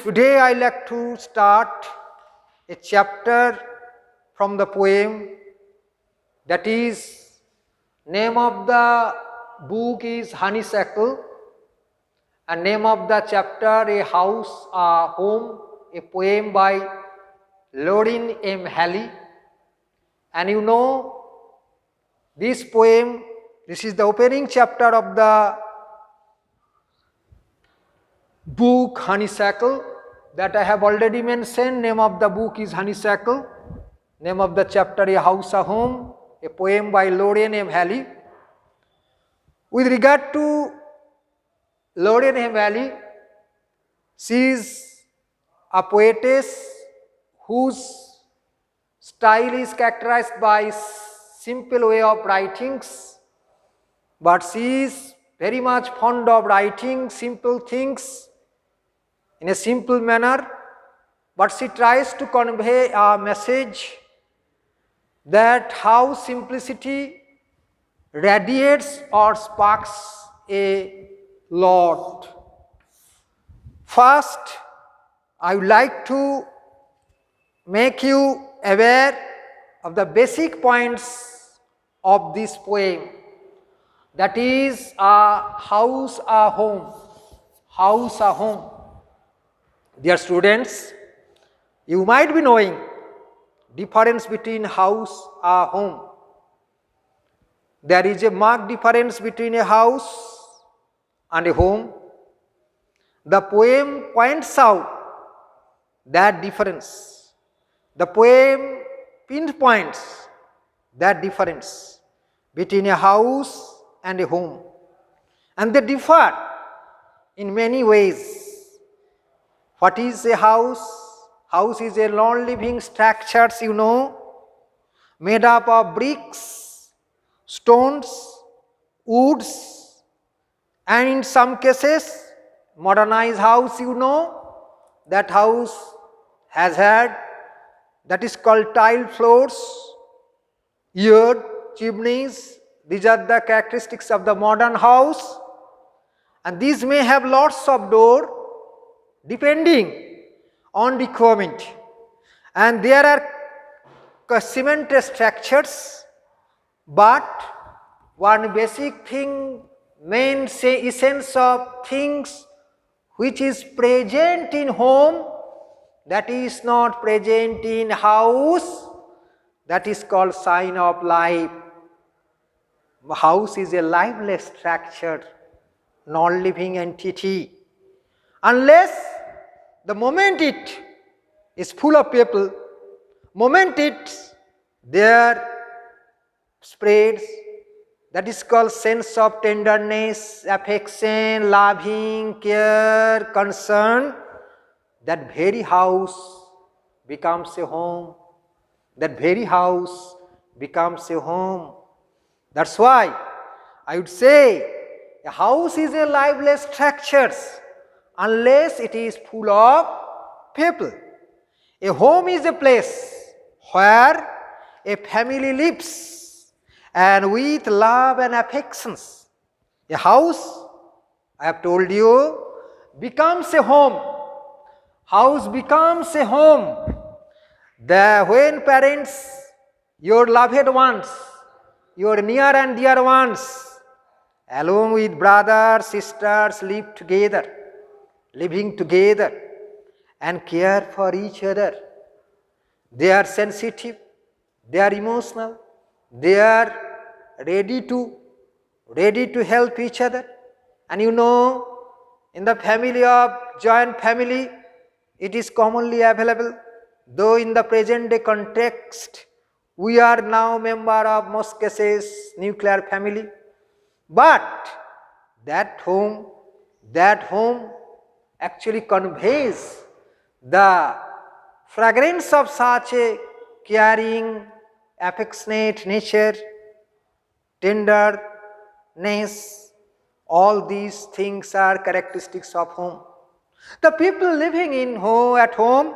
Today I like to start a chapter from the poem, that is, name of the book is Honeysuckle, and name of the chapter A House, a Home, a poem by Lauryn M. Halley. And you know, this poem, this is the opening chapter of the book Honeysuckle that I have already mentioned. Name of the book is Honeysuckle. Name of the chapter A House, a Home, a poem by Lauryn M. Halley. With regard to Lauryn M. Halley, she is a poetess whose style is characterized by simple way of writings, but she is very much fond of writing simple things in a simple manner, but she tries to convey a message that how simplicity radiates or sparks a lot. First, I would like to make you aware of the basic points of this poem, that is a house, a home. House, a home. Dear students, you might be knowing difference between house, a home. There is a marked difference between a house and a home. The poem points out that difference. The poem pinpoints that difference between a house and a home. And they differ in many ways. What is a house? House is a non-living structure, you know, made up of bricks, stones, woods, and in some cases, modernized house, you know, that house has had, that is called tile floors, yard, chimneys. These are the characteristics of the modern house, and these may have lots of doors depending on requirement. And there are cemented structures, but one basic thing, main essence of things which is present in home, that is not present in house, that is called sign of life. House is a lifeless structure, non-living entity. Unless the moment it is full of people, moment it there spreads, that is called sense of tenderness, affection, loving, care, concern, that very house becomes a home. That very house becomes a home. That's why I would say a house is a lifeless structure unless it is full of people. A home is a place where a family lives and with love and affections. A house, I have told you, becomes a home. House becomes a home. When parents, your loved ones, your near and dear ones, along with brothers, sisters, live together, living together and care for each other. They are sensitive, they are emotional, they are ready to help each other. And you know, in the family of joint family, it is commonly available, though in the present day context, we are now member of most cases nuclear family. But that home actually conveys the fragrance of such a caring, affectionate nature, tenderness. All these things are characteristics of home. The people living in home, at home,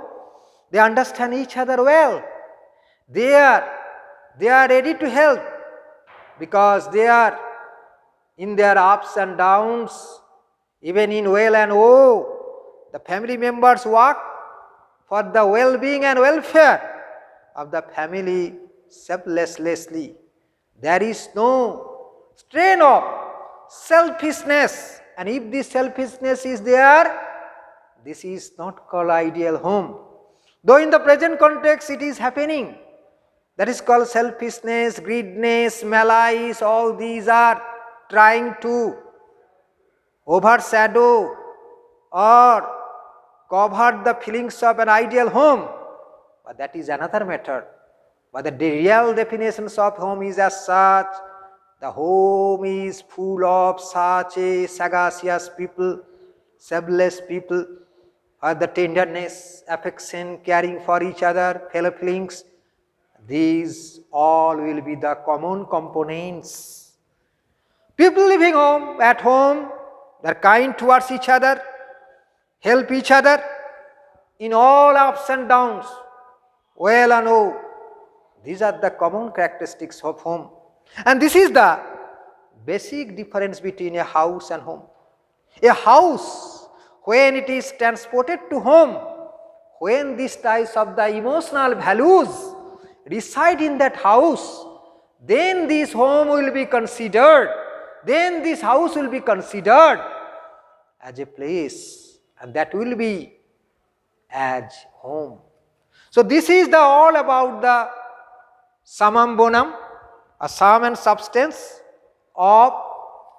they understand each other well. They are ready to help because they are in their ups and downs, even in well and woe. the family members work for the well-being and welfare of the family selflessly. There is no strain of selfishness, and if this selfishness is there, this is not called ideal home. Though in the present context it is happening, that is called selfishness, greediness, malice, all these are trying to overshadow or cover the feelings of an ideal home, but that is another matter. But the real definitions of home is as such: the home is full of such a sagacious people, selfless people, or the tenderness, affection, caring for each other, fellow feelings. These all will be the common components. People living at home, they are kind towards each other, help each other in all ups and downs, well and oh. These are the common characteristics of home. And this is the basic difference between a house and home. A house, when it is transported to home, when these types of the emotional values reside in that house, then this home will be considered, then this house will be considered as a place, and that will be as home. So this is the all about the summum bonum, a sum and substance of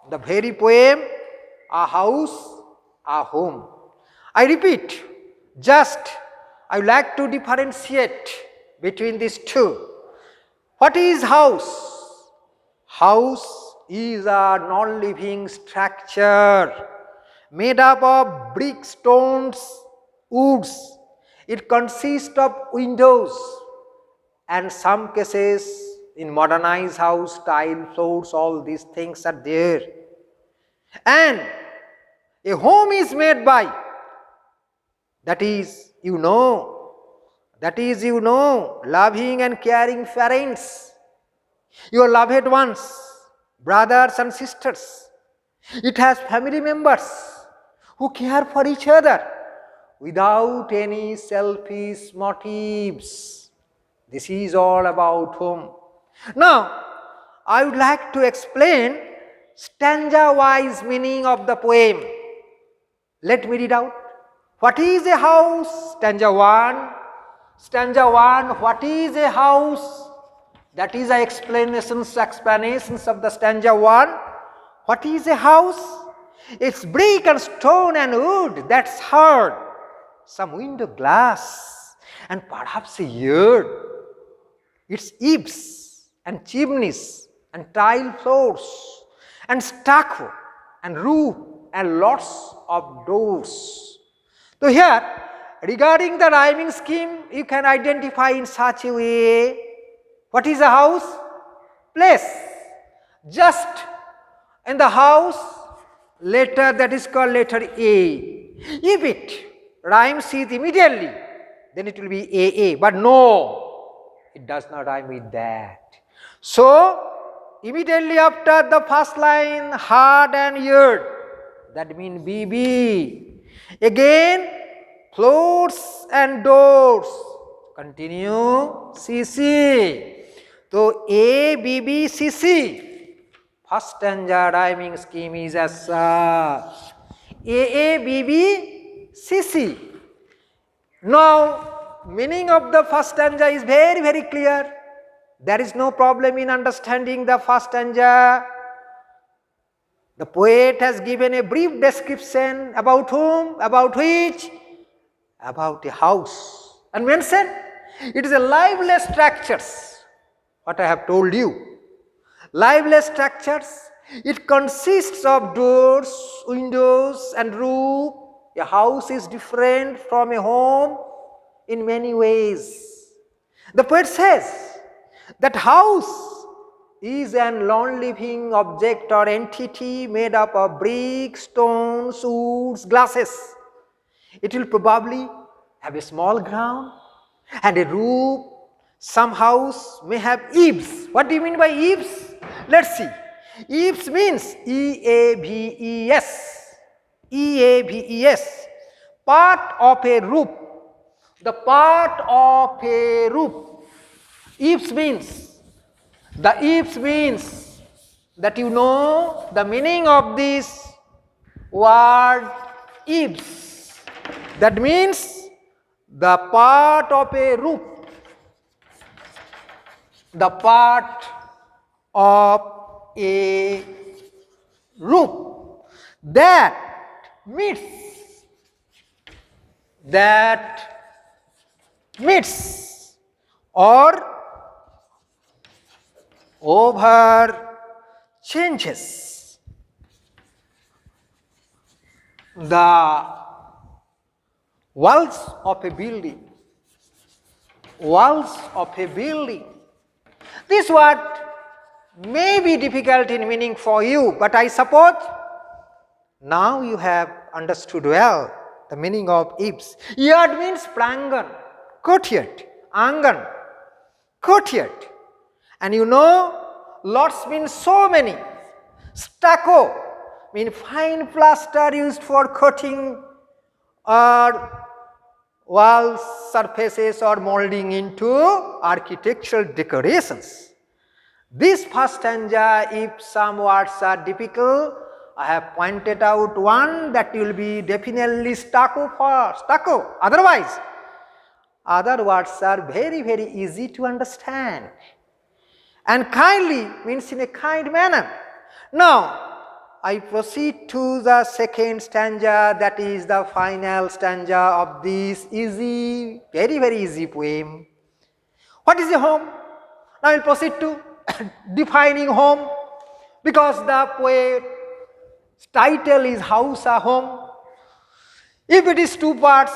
the very poem, a house, a home. I repeat, just I would like to differentiate between these two. What is house? House is a non-living structure made up of brick, stones, woods. It consists of windows, and some cases in modernized house, tile floors, all these things are there. And a home is made by, that is loving and caring parents, your loved ones, brothers and sisters. It has family members who care for each other without any selfish motives. This is all about home. Now, I would like to explain stanza-wise meaning of the poem. Let me read out. What is a house? Stanza 1. Stanza 1, what is a house? That is the explanations of the stanza 1. What is a house? It's brick and stone and wood, that's hard. Some window glass and perhaps a yard. It's eaves and chimneys and tile floors and stucco and roof and lots of doors. So here, regarding the rhyming scheme, you can identify in such a way. What is a house? Place. Just in the house, letter that is called letter A. If it rhymes with immediately, then it will be AA. But no, it does not rhyme with that. So, immediately after the first line, hard and yard, that means BB. Again, floors and doors, continue CC. So, A, BB, CC. First stanza rhyming scheme is as such. AA, BB, CC. Now, meaning of the first stanza is very, very clear. There is no problem in understanding the first stanza. The poet has given a brief description about whom, about which, about a house, and mentioned it is a liveless structures. What I have told you, liveless structures. It consists of doors, windows, and roof. A house is different from a home in many ways. The poet says that house is an non-living object or entity made up of bricks, stones, woods, glasses. It will probably have a small ground and a roof. Some house may have eaves. What do you mean by eaves? Let's see. Eaves means E-A-V-E-S. E-A-V-E-S. part of a roof. The part of a roof. Eaves means, the eaves means that you know the meaning of this word eaves. That means the part of a roof. The part of a roof that meets or over changes the walls of a building. Walls of a building. This word may be difficult in meaning for you, but I suppose now you have understood well the meaning of eaves. Yard means prangan, courtyard, angan, courtyard. And you know, lots means so many. Stucco means fine plaster used for coating or wall surfaces or molding into architectural decorations. This first stanza, if some words are difficult, I have pointed out one that will be definitely stucco for stucco. Otherwise, other words are very easy to understand. And kindly means in a kind manner. Now, I proceed to the second stanza, that is the final stanza of this easy, very easy poem. What is a home? Now I will proceed to defining home, because the poet's title is House a Home. If it is two parts,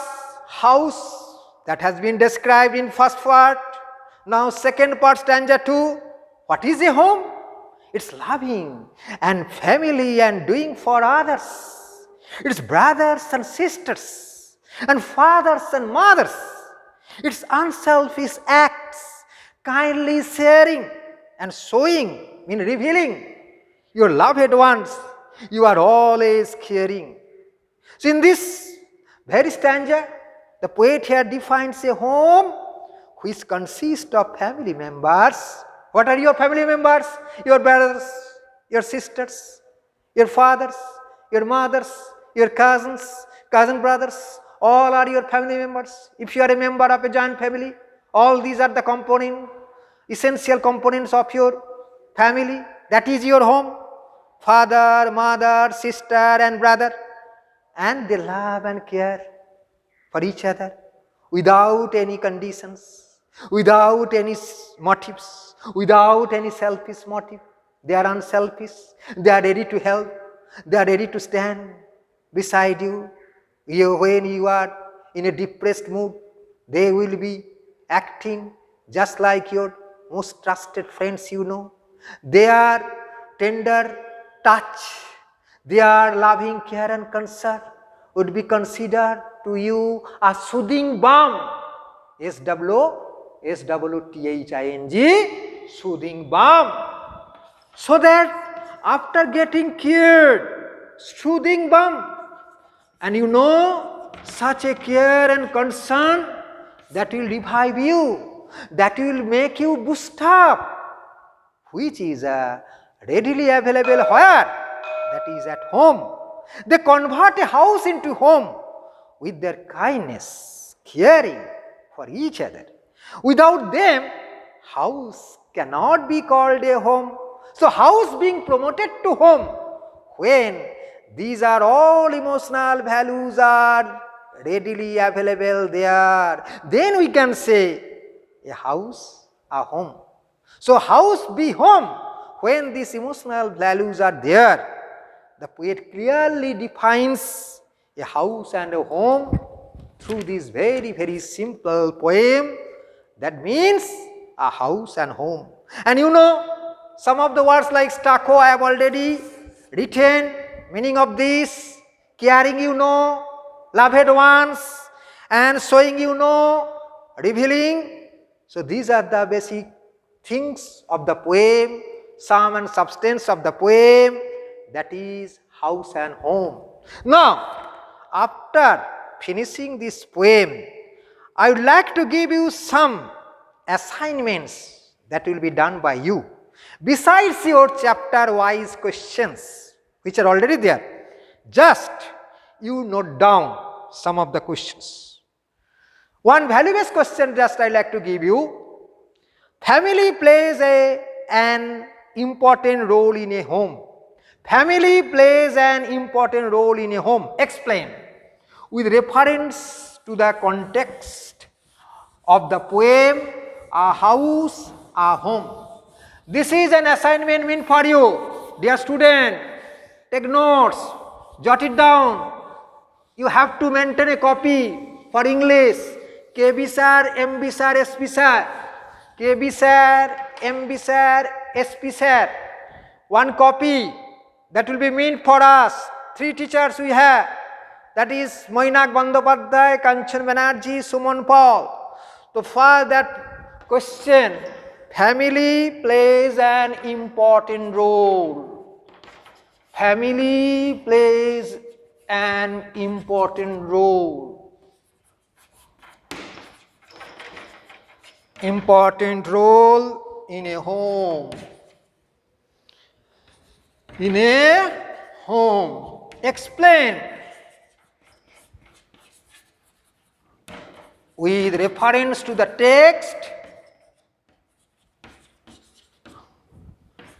house, that has been described in first part. Now second part, stanza 2. What is a home? It's loving and family and doing for others. It's brothers and sisters and fathers and mothers. It's unselfish acts, kindly sharing and showing, mean revealing your loved ones. You are always caring. So in this very stanza, the poet here defines a home which consists of family members. What are your family members? Your brothers, your sisters, your fathers, your mothers, your cousins, cousin brothers, all are your family members. If you are a member of a joint family, all these are the essential components of your family. That is your home. Father, mother, sister and brother. And they love and care for each other without any conditions, without any motives, without any selfish motive. They are unselfish. They are ready to help. They are ready to stand beside you. When you are in a depressed mood, they will be acting just like your most trusted friends you know. Their tender touch, their loving care and concern would be considered to you a soothing balm. S-W-T-H-I-N-G, soothing balm. So that after getting cured, soothing balm, and you know such a care and concern that will revive you, that will make you boost up, which is readily available where? That is at home. They convert a house into home with their kindness, caring for each other. Without them, house cannot be called a home. So house being promoted to home when these are all emotional values are readily available there, then we can say a house, a home. So house be home when these emotional values are there. The poet clearly defines a house and a home through this very simple poem. That means a house and home. And you know, some of the words like stucco I have already written, meaning of this, caring you know, loved ones, and showing you know, revealing. So these are the basic things of the poem, sum and substance of the poem, that is house and home. Now, after finishing this poem, I would like to give you some assignments that will be done by you. Besides your chapter-wise questions, which are already there, just you note down some of the questions. One value-based question just I like to give you. Family plays an important role in a home. Family plays an important role in a home. Explain with reference to the context of the poem, a house, a home. This is an assignment meant for you. Dear student, take notes, jot it down. You have to maintain a copy for English. KB sir, MB sir, SP sir. KB sir, MB sir, SP sir. One copy that will be meant for us. 3 teachers we have. That is Moinak Bandopadhyay, Kanchan Banerjee, Suman Paul. So for that question, family plays an important role. Family plays an important role. Important role in a home. In a home. Explain with reference to the text,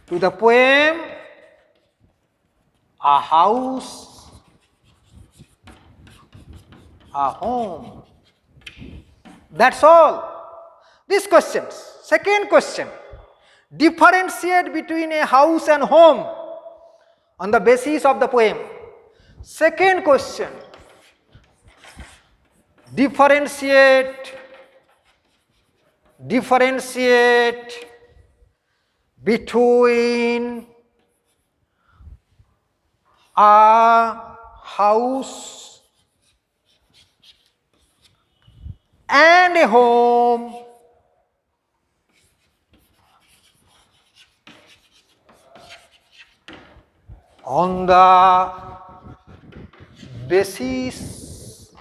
to the poem, a house, a home. That's all. These questions. Second question, differentiate between a house and home on the basis of the poem. Second question, differentiate between a house and a home on the basis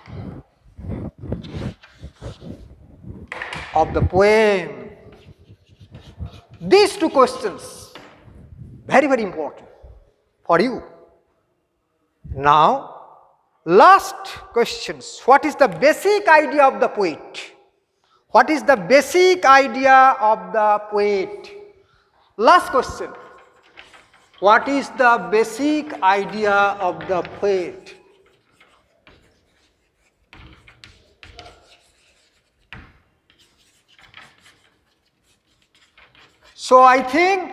of the poem. These 2 questions, very, very important for you. Now, last questions. What is the basic idea of the poet? What is the basic idea of the poet? Last question. What is the basic idea of the poet? So I think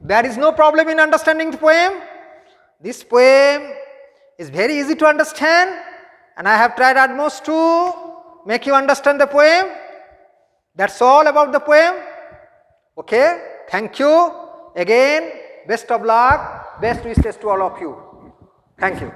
there is no problem in understanding the poem. This poem is very easy to understand, and I have tried utmost to make you understand the poem. That's all about the poem. Okay, thank you. Again, best of luck, best wishes to all of you. Thank you.